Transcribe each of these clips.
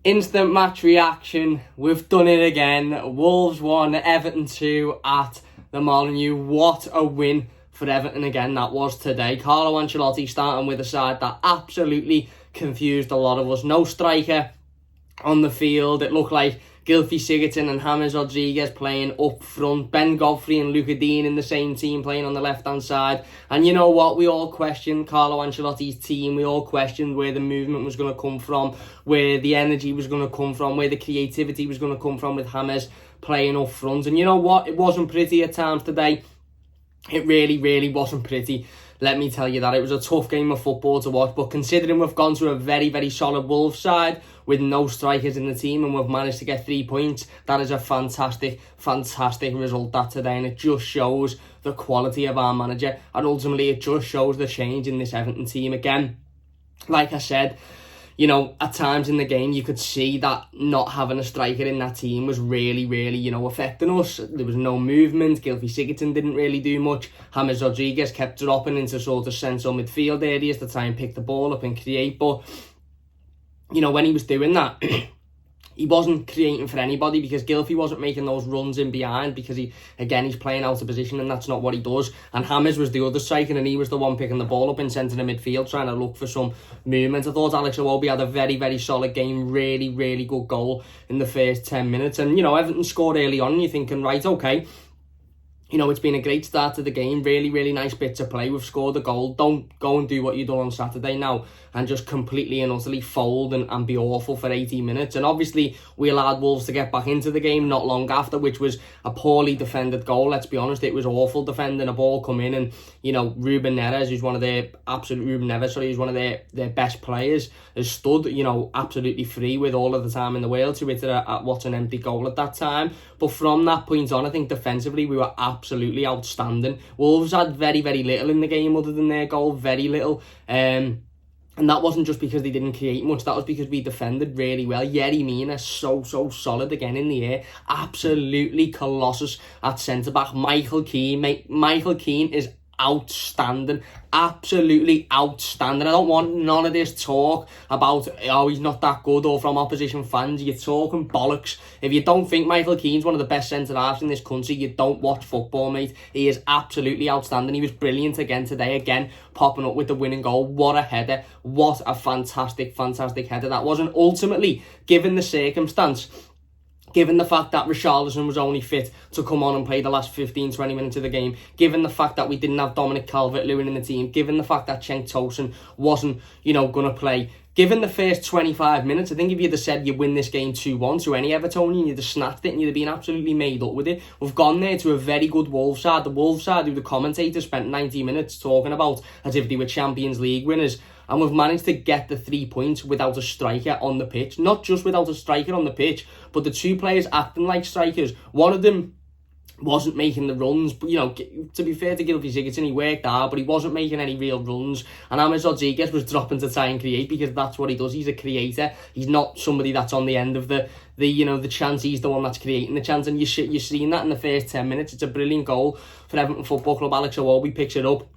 Instant match reaction. We've done it again. Wolves 1, Everton 2 at the Molineux. What a win for Everton again that was today. Carlo Ancelotti starting with a side that absolutely confused a lot of us. No striker on the field. It looked like Gylfi Sigurdsson and James Rodriguez playing up front. Ben Godfrey and Luca Dean in the same team playing on the left-hand side. And you know what? We all questioned Carlo Ancelotti's team. We all questioned where the movement was going to come from, where the energy was going to come from, where the creativity was going to come from with James playing up front. And you know what? It wasn't pretty at times today. It really, really wasn't pretty. Let me tell you that. It was a tough game of football to watch, but considering we've gone to a very, very solid Wolves side with no strikers in the team and we've managed to get 3 points, that is a fantastic, fantastic result that today, and it just shows the quality of our manager, and ultimately it just shows the change in this Everton team again. Like I said, you know, at times in the game, you could see that not having a striker in that team was really, really, you know, affecting us. There was no movement. Gylfi Sigurdsson didn't really do much. James Rodriguez kept dropping into sort of central midfield areas to try and pick the ball up and create. But, you know, when he was doing that, he wasn't creating for anybody because Gylfi wasn't making those runs in behind because he's playing out of position and that's not what he does. And James was the other striker and he was the one picking the ball up in centre of midfield trying to look for some movement. I thought Alex Iwobi had a very, very solid game, really, really good goal in the first 10 minutes. And, you know, Everton scored early on and you're thinking, right, okay, you know, it's been a great start to the game. Really, really nice bit to play. We've scored a goal. Don't go and do what you done on Saturday now and just completely and utterly fold and be awful for 80 minutes. And obviously, we allowed Wolves to get back into the game not long after, which was a poorly defended goal. Let's be honest, it was awful defending. A ball come in and, you know, Ruben Neves, who's one of their best players, has stood, you know, absolutely free with all of the time in the world to hit it at what's an empty goal at that time. But from that point on, I think defensively, we were absolutely outstanding. Wolves had very, very little in the game other than their goal, very little. And that wasn't just because they didn't create much, that was because we defended really well. Yerry Mina, so solid again in the air. Absolutely colossus at centre-back. Michael Keane is outstanding, absolutely outstanding. I don't want none of this talk about, oh, he's not that good, or from opposition fans. You're talking bollocks. If you don't think Michael Keane's one of the best centre-halves in this country, you don't watch football, mate. He is absolutely outstanding. He was brilliant again today, again, popping up with the winning goal. What a header. What a fantastic, fantastic header that was. And ultimately, given the circumstance, given the fact that Richarlison was only fit to come on and play the last 15-20 minutes of the game, given the fact that we didn't have Dominic Calvert-Lewin in the team, given the fact that Cenk Tosun wasn't, you know, going to play, given the first 25 minutes, I think if you'd have said you win this game 2-1 to any Evertonian, you'd have snapped it and you'd have been absolutely made up with it. We've gone there to a very good Wolves side. The Wolves side who the commentators spent 90 minutes talking about as if they were Champions League winners. And we've managed to get the 3 points without a striker on the pitch. Not just without a striker on the pitch, but the two players acting like strikers. One of them wasn't making the runs, but, you know, to be fair to Gylfi Sigurdsson, he worked hard, but he wasn't making any real runs. And James Rodriguez was dropping to try and create because that's what he does. He's a creator. He's not somebody that's on the end of the chance. He's the one that's creating the chance. And you're seeing that in the first 10 minutes. It's a brilliant goal for Everton Football Club. Alex Iwobi picks it up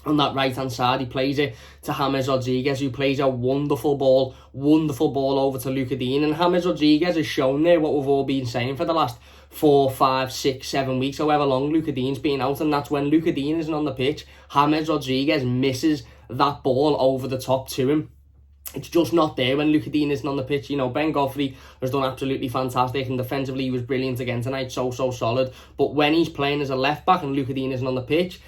on that right-hand side. He plays it to James Rodriguez, who plays a wonderful ball over to Luca Dean. And James Rodriguez has shown there what we've all been saying for the last 4, 5, 6, 7 weeks, however long Luca Dean's been out. And that's when Luca Dean isn't on the pitch, James Rodriguez misses that ball over the top to him. It's just not there when Luca Dean isn't on the pitch. You know, Ben Godfrey has done absolutely fantastic, and defensively he was brilliant again tonight, so solid. But when he's playing as a left-back and Luca Dean isn't on the pitch,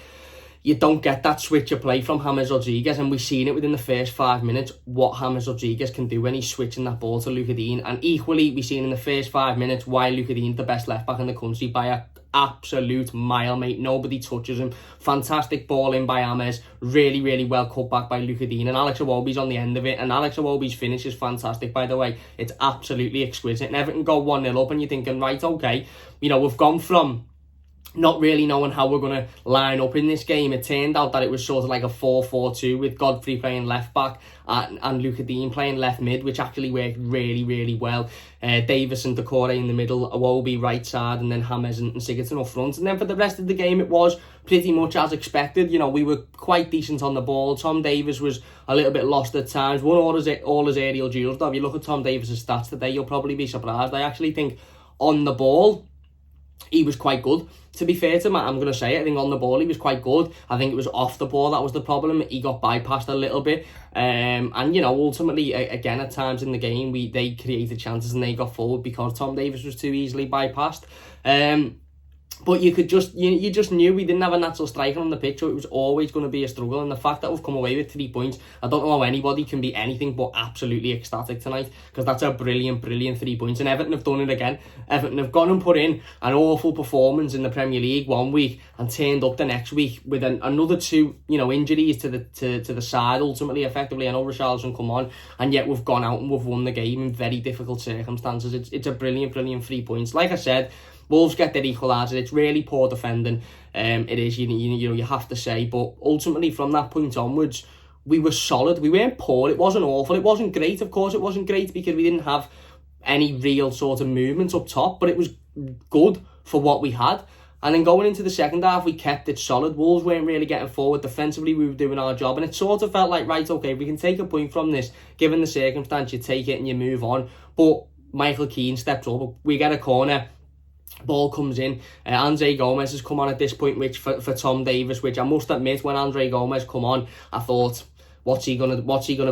you don't get that switch of play from James Rodriguez, and we've seen it within the first 5 minutes, what James Rodriguez can do when he's switching that ball to Luca Dean. And equally, we've seen in the first 5 minutes why Luca Dean's the best left-back in the country by an absolute mile, mate. Nobody touches him. Fantastic ball in by James. Really, really well cut back by Luca Dean. And Alex Iwobi's on the end of it. And Alex Iwobi's finish is fantastic, by the way. It's absolutely exquisite. And Everton go 1-0 up and you're thinking, right, okay, you know, we've gone from not really knowing how we're going to line up in this game. It turned out that it was sort of like a 4-4-2 with Godfrey playing left back and Luca Dean playing left mid, which actually worked really, really well. Davis and Decore in the middle, Iwobi right side, and then James and Sigurdsson up front. And then for the rest of the game, it was pretty much as expected. You know, we were quite decent on the ball. Tom Davies was a little bit lost at times. Won all his aerial duels, though. If you look at Tom Davies' stats today, you'll probably be surprised. I actually think on the ball, he was quite good. To be fair to him, I'm going to say it, I think on the ball he was quite good. I think it was off the ball that was the problem. He got bypassed a little bit. And, you know, ultimately, again, at times in the game, they created chances and they got forward because Tom Davies was too easily bypassed. But you just knew we didn't have a natural striker on the pitch, so it was always going to be a struggle. And the fact that we've come away with 3 points, I don't know how anybody can be anything but absolutely ecstatic tonight, because that's a brilliant 3 points. And Everton have done it again. Everton have gone and put in an awful performance in the Premier League one week and turned up the next week with another 2, you know, injuries to the side. Ultimately, effectively, I know Richarlison come on, and yet we've gone out and we've won the game in very difficult circumstances. It's a brilliant 3 points. Like I said, Wolves get their equaliser. It's really poor defending. It is, you have to say. But ultimately, from that point onwards, we were solid. We weren't poor. It wasn't awful. It wasn't great. Of course, it wasn't great because we didn't have any real sort of movement up top. But it was good for what we had. And then going into the second half, we kept it solid. Wolves weren't really getting forward. Defensively, we were doing our job. And it sort of felt like, right, okay, we can take a point from this. Given the circumstance, you take it and you move on. But Michael Keane steps up. We get a corner. Ball comes in. Andre Gomez has come on at this point, which for Tom Davies, which I must admit, when Andre Gomez come on, I thought, what's he gonna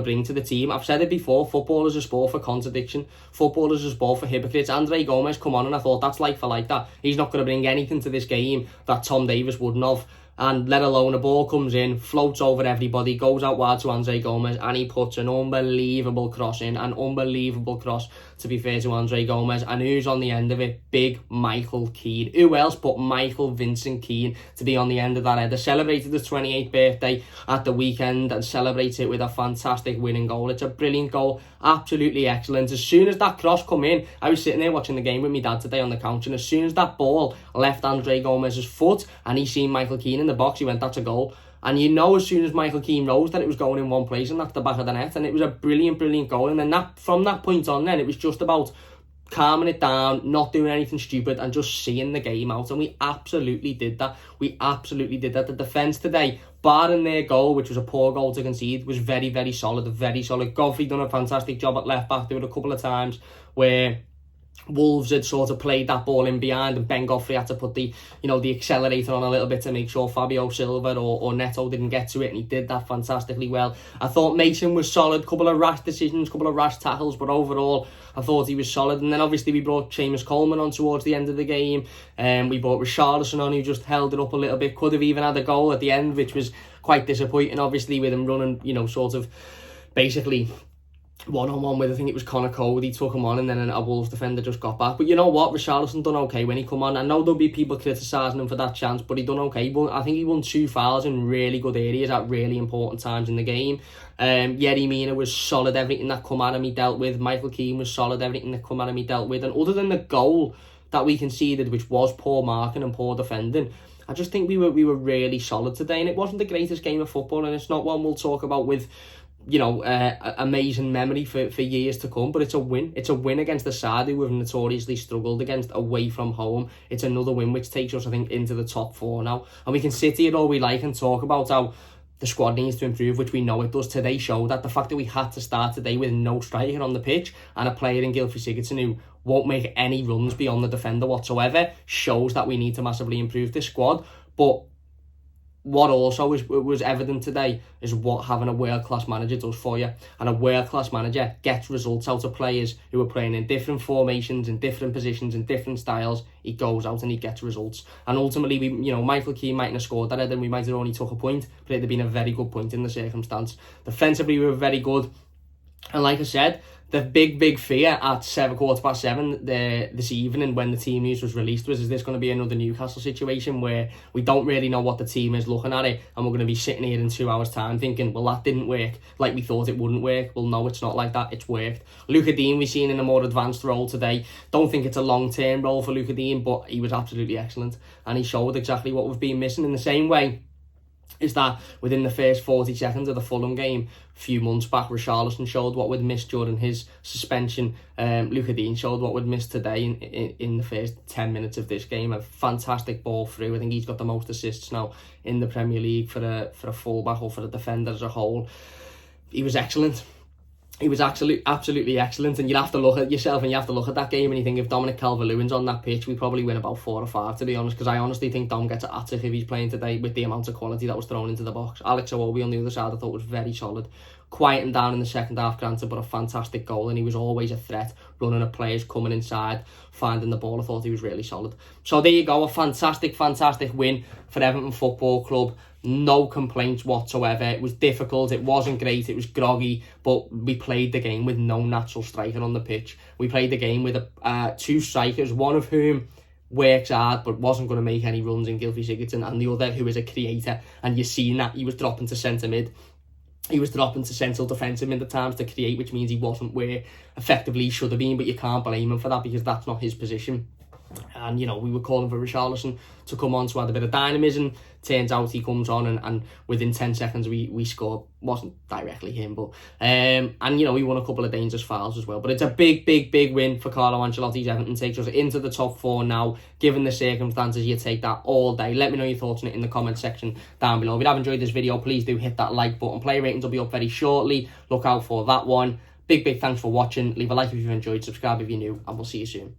bring to the team? I've said it before, football is a sport for contradiction. Football is a sport for hypocrites. Andre Gomez come on and I thought, that's like for like that. He's not gonna bring anything to this game that Tom Davies wouldn't have. And let alone a ball comes in, floats over everybody, goes out wide to Andre Gomez, and he puts an unbelievable cross in, an unbelievable cross, to be fair to Andre Gomez. And who's on the end of it? Big Michael Keane. Who else but Michael Vincent Keane to be on the end of that header? Celebrated his 28th birthday at the weekend and celebrates it with a fantastic winning goal. It's a brilliant goal, absolutely excellent. As soon as that cross come in, I was sitting there watching the game with my dad today on the couch, and as soon as that ball left Andre Gomez's foot and he seen Michael Keane in the box, he went, that's a goal. And you know, as soon as Michael Keane rose, that it was going in one place, and that's the back of the net. And it was a brilliant goal. And then from that point on, then it was just about calming it down, not doing anything stupid, and just seeing the game out. And we absolutely did that. The defence today, barring their goal, which was a poor goal to concede, was very, very solid. Godfrey done a fantastic job at left back. There were a couple of times where Wolves had sort of played that ball in behind, and Ben Godfrey had to put the accelerator on a little bit to make sure Fabio Silva or Neto didn't get to it, and he did that fantastically well. I thought Mason was solid, couple of rash decisions, couple of rash tackles, but overall I thought he was solid. And then obviously we brought Seamus Coleman on towards the end of the game, and we brought Richarlison on, who just held it up a little bit, could have even had a goal at the end, which was quite disappointing, obviously, with him running, sort of basically one-on-one with, I think it was Connor Cody, took him on, and then a Wolves defender just got back. But you know what, Richarlison done okay when he come on. I know there'll be people criticising him for that chance, but he done okay. I think he won 2 fouls in really good areas at really important times in the game. Yerry Mina was solid, everything that come at him he dealt with. Michael Keane was solid, everything that come at him he dealt with. And other than the goal that we conceded, which was poor marking and poor defending, I just think we were really solid today. And it wasn't the greatest game of football, and it's not one we'll talk about with amazing memory for years to come, but it's a win. It's a win against the side who have notoriously struggled against away from home. It's another win which takes us, I think, into the top 4 now. And we can sit here all we like and talk about how the squad needs to improve, which we know it does. Today showed that. The fact that we had to start today with no striker on the pitch and a player in Gylfi Sigurdsson who won't make any runs beyond the defender whatsoever shows that we need to massively improve this squad. But what also was evident today is what having a world-class manager does for you. And a world-class manager gets results out of players who are playing in different formations, in different positions, in different styles. He goes out and he gets results. And ultimately, Michael Keane mightn't have scored that, and we might have only took a point, but it'd have been a very good point in the circumstance. Defensively, we were very good. And like I said, the big fear at 7:15 this evening when the team news was released was, is this going to be another Newcastle situation where we don't really know what the team is looking at it, and we're going to be sitting here in 2 hours time thinking, well, that didn't work like we thought it wouldn't work. Well, no, it's not like that. It's worked. Luca Dean we've seen in a more advanced role today. Don't think it's a long-term role for Luca Dean, but he was absolutely excellent, and he showed exactly what we've been missing. In the same way is that within the first 40 seconds of the Fulham game a few months back, Richarlison showed what we'd missed during his suspension. Luca Dean showed what we'd missed today in the first 10 minutes of this game. A fantastic ball through. I think he's got the most assists now in the Premier League for a fullback or for a defender as a whole. He was excellent. He was absolutely excellent, and you have to look at yourself and you have to look at that game and you think, if Dominic Calvert-Lewin's on that pitch, we probably win about 4 or 5, to be honest, because I honestly think Dom gets an attic if he's playing today with the amount of quality that was thrown into the box. Alex Iwobi on the other side I thought was very solid, quieting down in the second half, granted, but a fantastic goal, and he was always a threat, running at players, coming inside, finding the ball. I thought he was really solid. So there you go, a fantastic win for Everton Football Club. No complaints whatsoever. It was difficult, it wasn't great, it was groggy, but we played the game with no natural striker on the pitch. We played the game with 2 strikers, one of whom works hard but wasn't going to make any runs in Gylfi Sigurdsson, and the other who is a creator, and you've seen that. He was dropping to centre mid, he was dropping to central defensive mid at times to create, which means he wasn't where effectively he should have been, but you can't blame him for that because that's not his position. And, you know, we were calling for Richarlison to come on to add a bit of dynamism. Turns out he comes on and within 10 seconds we scored. Wasn't directly him, but and, you know, we won a couple of dangerous fouls as well. But it's a big win for Carlo Ancelotti's Everton. Takes us into the top 4 now. Given the circumstances, you take that all day. Let me know your thoughts on it in the comment section down below. If you have enjoyed this video, please do hit that like button. Player ratings will be up very shortly. Look out for that one. Big thanks for watching. Leave a like if you've enjoyed, subscribe if you're new, and we'll see you soon.